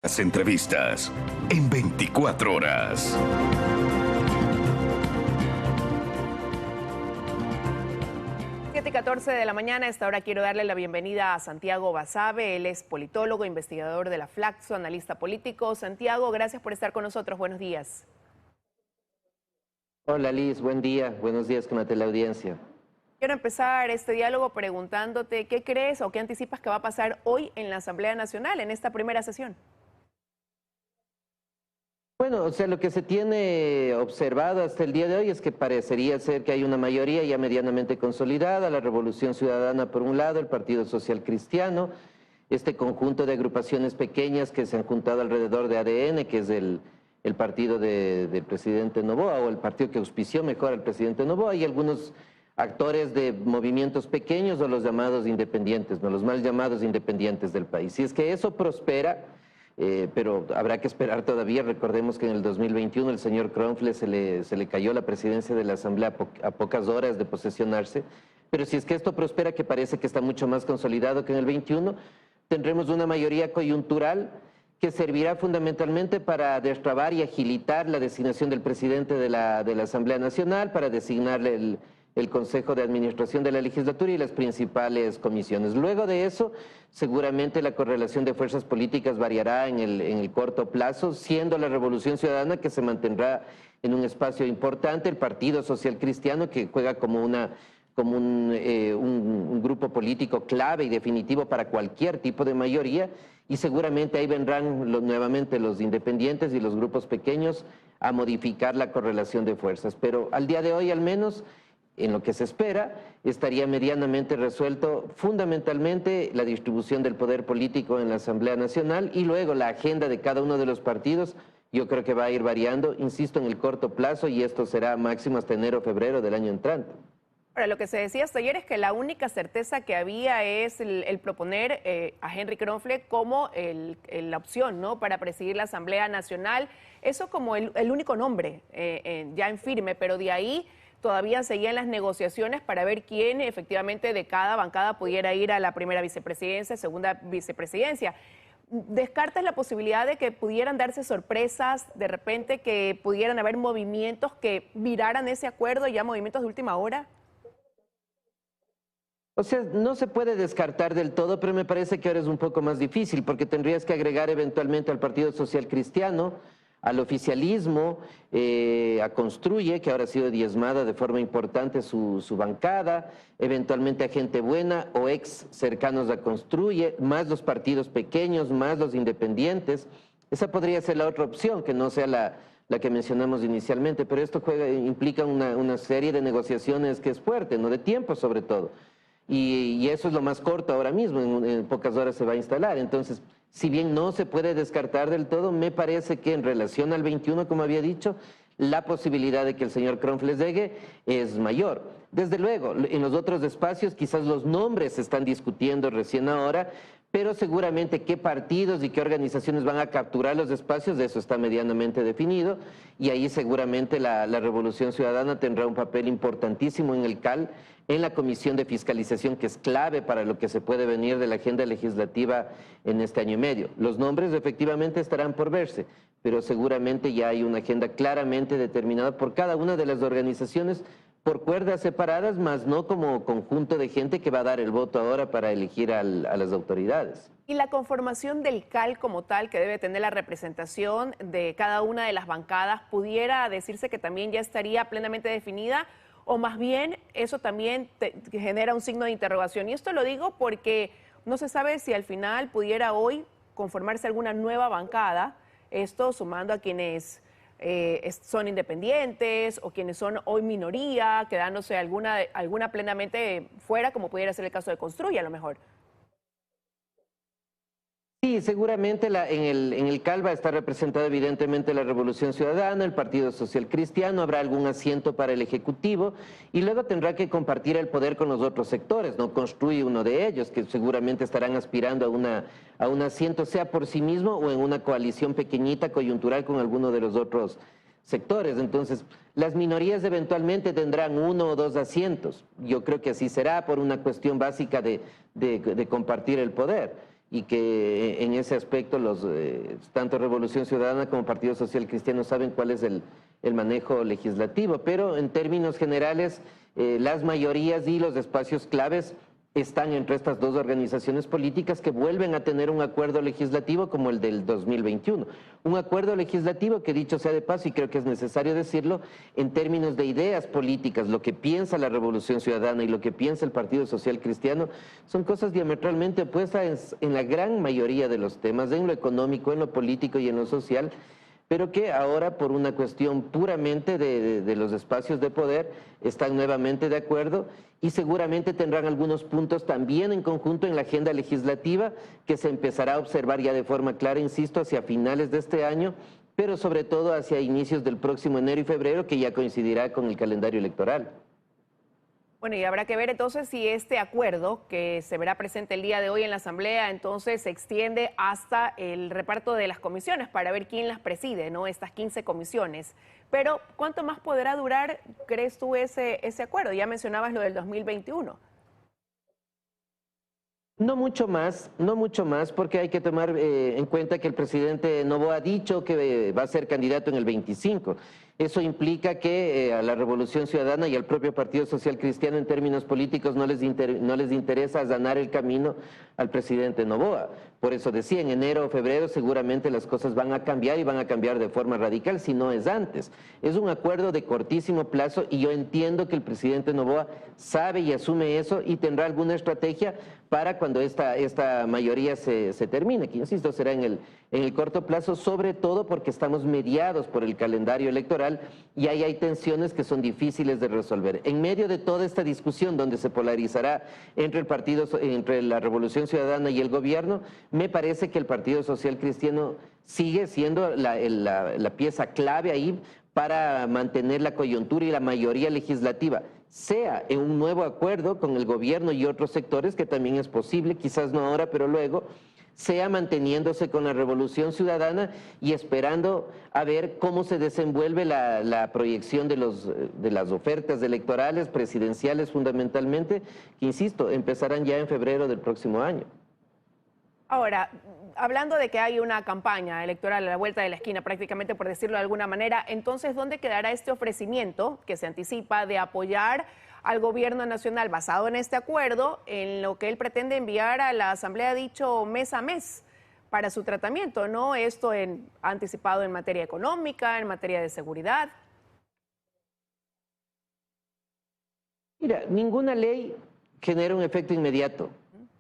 Las entrevistas en 24 horas. 7:14 de la mañana. A esta hora quiero darle la bienvenida a Santiago Basabe. Él es politólogo, investigador de la Flaxo, analista político. Santiago, gracias por estar con nosotros. Buenos días. Hola Liz, buen día. Buenos días con la teleaudiencia. Quiero empezar este diálogo preguntándote qué crees o qué anticipas que va a pasar hoy en la Asamblea Nacional, en esta primera sesión. Bueno, o sea, lo que se tiene observado hasta el día de hoy es que parecería ser que hay una mayoría ya medianamente consolidada, la Revolución Ciudadana por un lado, el Partido Social Cristiano, este conjunto de agrupaciones pequeñas que se han juntado alrededor de ADN, que es el partido del presidente Noboa, o el partido que auspició mejor al presidente Noboa, y algunos actores de movimientos pequeños o los llamados independientes, no los mal llamados independientes del país. Si es que eso prospera, pero habrá que esperar todavía. Recordemos que en el 2021 el señor Kronfle se le cayó la presidencia de la Asamblea a pocas horas de posesionarse, pero si es que esto prospera, que parece que está mucho más consolidado que en el 21, tendremos una mayoría coyuntural que servirá fundamentalmente para destrabar y agilitar la designación del presidente de la Asamblea Nacional, para designarle el Consejo de Administración de la Legislatura y las principales comisiones. Luego de eso, seguramente la correlación de fuerzas políticas variará en el corto plazo, siendo la Revolución Ciudadana que se mantendrá en un espacio importante, el Partido Social Cristiano que juega como un grupo político clave y definitivo para cualquier tipo de mayoría, y seguramente ahí vendrán nuevamente los independientes y los grupos pequeños a modificar la correlación de fuerzas. Pero al día de hoy, al menos, en lo que se espera, estaría medianamente resuelto fundamentalmente la distribución del poder político en la Asamblea Nacional, y luego la agenda de cada uno de los partidos. Yo creo que va a ir variando, insisto, en el corto plazo, y esto será máximo hasta enero o febrero del año entrante. Ahora, lo que se decía hasta ayer es que la única certeza que había es el proponer a Henry Kronfle como la opción, ¿no?, para presidir la Asamblea Nacional. Eso como el único nombre ya en firme, pero de ahí todavía seguían las negociaciones para ver quién efectivamente de cada bancada pudiera ir a la primera vicepresidencia, segunda vicepresidencia. ¿Descartas la posibilidad de que pudieran darse sorpresas, de repente que pudieran haber movimientos que viraran ese acuerdo, ya movimientos de última hora? O sea, no se puede descartar del todo, pero me parece que ahora es un poco más difícil, porque tendrías que agregar eventualmente al Partido Social Cristiano, al oficialismo, a Construye, que ahora ha sido diezmada de forma importante su bancada, eventualmente a gente buena o ex cercanos a Construye, más los partidos pequeños, más los independientes. Esa podría ser la otra opción, que no sea la que mencionamos inicialmente, pero esto implica una serie de negociaciones que es fuerte, ¿no?, de tiempo sobre todo. Y eso es lo más corto ahora mismo, en pocas horas se va a instalar. Entonces, si bien no se puede descartar del todo, me parece que en relación al 21, como había dicho, la posibilidad de que el señor Kronfle llegue es mayor. Desde luego, en los otros espacios quizás los nombres se están discutiendo recién ahora, pero seguramente qué partidos y qué organizaciones van a capturar los espacios, de eso está medianamente definido, y ahí seguramente la Revolución Ciudadana tendrá un papel importantísimo en el CAL, en la Comisión de Fiscalización, que es clave para lo que se puede venir de la agenda legislativa en este año y medio. Los nombres efectivamente estarán por verse, pero seguramente ya hay una agenda claramente determinada por cada una de las organizaciones, por cuerdas separadas, más no como conjunto de gente que va a dar el voto ahora para elegir a las autoridades. Y la conformación del CAL como tal, que debe tener la representación de cada una de las bancadas, ¿pudiera decirse que también ya estaría plenamente definida? O más bien eso también genera un signo de interrogación. Y esto lo digo porque no se sabe si al final pudiera hoy conformarse alguna nueva bancada, esto sumando a quienes son independientes o quienes son hoy minoría, quedándose alguna plenamente fuera, como pudiera ser el caso de Construye a lo mejor. Sí, seguramente en el CAL va a estar representada evidentemente la Revolución Ciudadana, el Partido Social Cristiano, habrá algún asiento para el Ejecutivo, y luego tendrá que compartir el poder con los otros sectores, ¿no? Construye uno de ellos, que seguramente estarán aspirando a un asiento, sea por sí mismo o en una coalición pequeñita, coyuntural, con alguno de los otros sectores. Entonces, las minorías eventualmente tendrán 1 o 2 asientos. Yo creo que así será por una cuestión básica de compartir el poder. y que en ese aspecto tanto Revolución Ciudadana como Partido Social Cristiano saben cuál es el manejo legislativo, pero en términos generales las mayorías y los espacios claves están entre estas dos organizaciones políticas que vuelven a tener un acuerdo legislativo como el del 2021. Un acuerdo legislativo que, dicho sea de paso, y creo que es necesario decirlo, en términos de ideas políticas, lo que piensa la Revolución Ciudadana y lo que piensa el Partido Social Cristiano son cosas diametralmente opuestas en la gran mayoría de los temas, en lo económico, en lo político y en lo social, pero que ahora por una cuestión puramente de los espacios de poder están nuevamente de acuerdo y seguramente tendrán algunos puntos también en conjunto en la agenda legislativa que se empezará a observar ya de forma clara, insisto, hacia finales de este año, pero sobre todo hacia inicios del próximo enero y febrero, que ya coincidirá con el calendario electoral. Bueno, y habrá que ver entonces si este acuerdo que se verá presente el día de hoy en la Asamblea entonces se extiende hasta el reparto de las comisiones para ver quién las preside, ¿no? Estas 15 comisiones. Pero, ¿cuánto más podrá durar, crees tú, ese acuerdo? Ya mencionabas lo del 2021. No mucho más, porque hay que tomar en cuenta que el presidente Noboa ha dicho que va a ser candidato en el 25. Eso implica que a la Revolución Ciudadana y al propio Partido Social Cristiano en términos políticos no les interesa allanar el camino al presidente Noboa. Por eso decía, en enero o febrero seguramente las cosas van a cambiar y van a cambiar de forma radical, si no es antes. Es un acuerdo de cortísimo plazo y yo entiendo que el presidente Noboa sabe y asume eso y tendrá alguna estrategia para cuando esta mayoría se termine, que insisto será en el corto plazo, sobre todo porque estamos mediados por el calendario electoral y ahí hay tensiones que son difíciles de resolver. En medio de toda esta discusión donde se polarizará entre la Revolución Ciudadana y el gobierno, me parece que el Partido Social Cristiano sigue siendo la pieza clave ahí para mantener la coyuntura y la mayoría legislativa, sea en un nuevo acuerdo con el gobierno y otros sectores, que también es posible, quizás no ahora, pero luego, sea manteniéndose con la Revolución Ciudadana y esperando a ver cómo se desenvuelve la proyección de las ofertas electorales, presidenciales fundamentalmente, que insisto, empezarán ya en febrero del próximo año. Ahora, hablando de que hay una campaña electoral a la vuelta de la esquina, prácticamente por decirlo de alguna manera, entonces, ¿dónde quedará este ofrecimiento que se anticipa de apoyar al gobierno nacional basado en este acuerdo, en lo que él pretende enviar a la Asamblea, dicho mes a mes, para su tratamiento, ¿no? Esto anticipado en materia económica, en materia de seguridad. Mira, ninguna ley genera un efecto inmediato.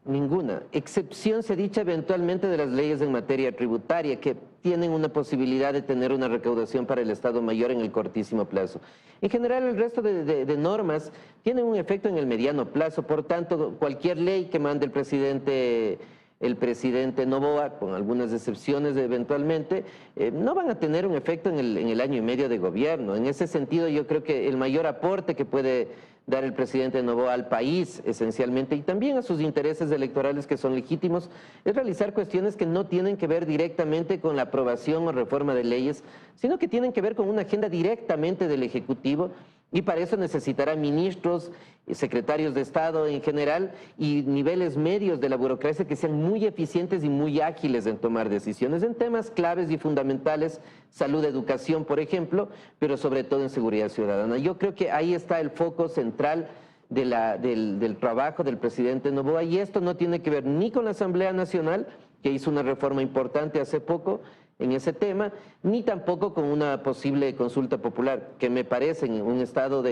Ninguna. Excepción se dicha eventualmente de las leyes en materia tributaria, que tienen una posibilidad de tener una recaudación para el Estado Mayor en el cortísimo plazo. En general, el resto de normas tienen un efecto en el mediano plazo. Por tanto, cualquier ley que mande el presidente Noboa, con algunas excepciones eventualmente, no van a tener un efecto en el año y medio de gobierno. En ese sentido, yo creo que el mayor aporte que puede dar el presidente Noboa al país, esencialmente, y también a sus intereses electorales que son legítimos, es realizar cuestiones que no tienen que ver directamente con la aprobación o reforma de leyes, sino que tienen que ver con una agenda directamente del Ejecutivo, y para eso necesitará ministros, secretarios de Estado en general y niveles medios de la burocracia que sean muy eficientes y muy ágiles en tomar decisiones en temas claves y fundamentales, salud, educación, por ejemplo, pero sobre todo en seguridad ciudadana. Yo creo que ahí está el foco central del trabajo del presidente Noboa, y esto no tiene que ver ni con la Asamblea Nacional, que hizo una reforma importante hace poco en ese tema, ni tampoco con una posible consulta popular, que me parece en un estado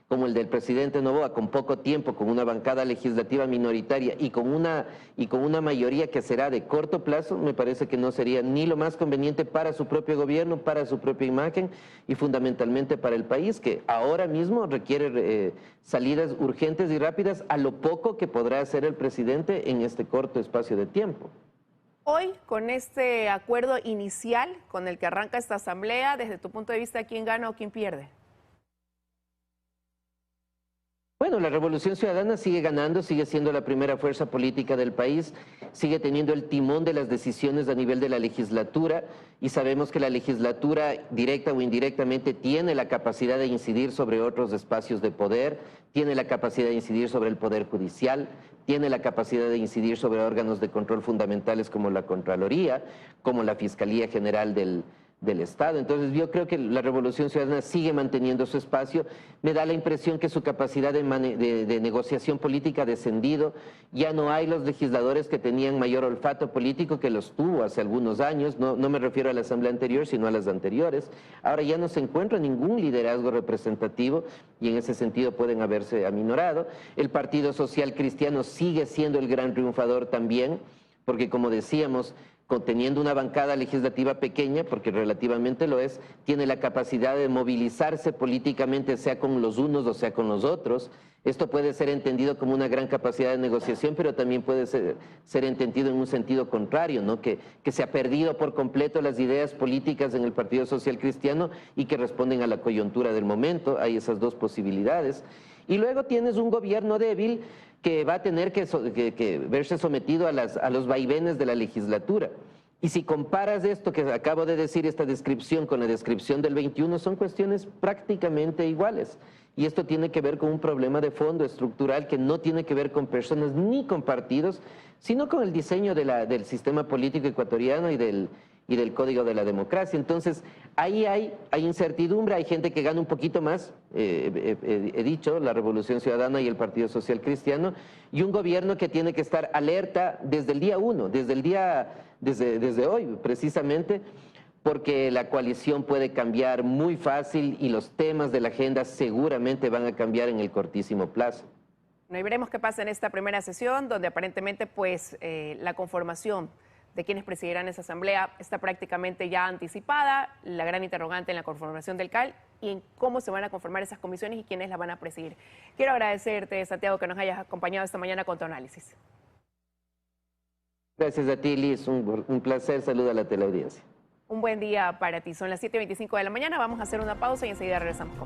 como el del presidente Noboa, con poco tiempo, con una bancada legislativa minoritaria y con una mayoría que será de corto plazo, me parece que no sería ni lo más conveniente para su propio gobierno, para su propia imagen y fundamentalmente para el país, que ahora mismo requiere salidas urgentes y rápidas a lo poco que podrá hacer el presidente en este corto espacio de tiempo. Hoy, con este acuerdo inicial con el que arranca esta asamblea, desde tu punto de vista, ¿quién gana o quién pierde? Bueno, la Revolución Ciudadana sigue ganando, sigue siendo la primera fuerza política del país, sigue teniendo el timón de las decisiones a nivel de la legislatura y sabemos que la legislatura, directa o indirectamente, tiene la capacidad de incidir sobre otros espacios de poder, tiene la capacidad de incidir sobre el Poder Judicial, tiene la capacidad de incidir sobre órganos de control fundamentales como la Contraloría, como la Fiscalía General del Estado. Entonces yo creo que la Revolución Ciudadana sigue manteniendo su espacio. Me da la impresión que su capacidad de negociación política ha descendido. Ya no hay los legisladores que tenían mayor olfato político que los tuvo hace algunos años. No me refiero a la asamblea anterior, sino a las anteriores. Ahora ya no se encuentra ningún liderazgo representativo y en ese sentido pueden haberse aminorado. El Partido Social Cristiano sigue siendo el gran triunfador también, porque como decíamos, teniendo una bancada legislativa pequeña, porque relativamente lo es, tiene la capacidad de movilizarse políticamente, sea con los unos o sea con los otros. Esto puede ser entendido como una gran capacidad de negociación, pero también puede ser entendido en un sentido contrario, ¿no? Que se ha perdido por completo las ideas políticas en el Partido Social Cristiano y que responden a la coyuntura del momento. Hay esas dos posibilidades. Y luego tienes un gobierno débil que va a tener que verse sometido a los vaivenes de la legislatura. Y si comparas esto que acabo de decir, esta descripción con la descripción del 21, son cuestiones prácticamente iguales. Y esto tiene que ver con un problema de fondo estructural que no tiene que ver con personas ni con partidos, sino con el diseño del sistema político ecuatoriano y del Código de la Democracia. Entonces, ahí hay incertidumbre, hay gente que gana un poquito más, he dicho, la Revolución Ciudadana y el Partido Social Cristiano, y un gobierno que tiene que estar alerta desde el día uno, desde hoy precisamente, porque la coalición puede cambiar muy fácil y los temas de la agenda seguramente van a cambiar en el cortísimo plazo. Bueno, y veremos qué pasa en esta primera sesión, donde aparentemente pues la conformación de quienes presidirán esa asamblea está prácticamente ya anticipada. La gran interrogante en la conformación del CAL y en cómo se van a conformar esas comisiones y quiénes las van a presidir. Quiero agradecerte, Santiago, que nos hayas acompañado esta mañana con tu análisis. Gracias a ti, Liz. Un placer. Saluda a la teleaudiencia. Un buen día para ti. Son las 7:25 de la mañana. Vamos a hacer una pausa y enseguida regresamos con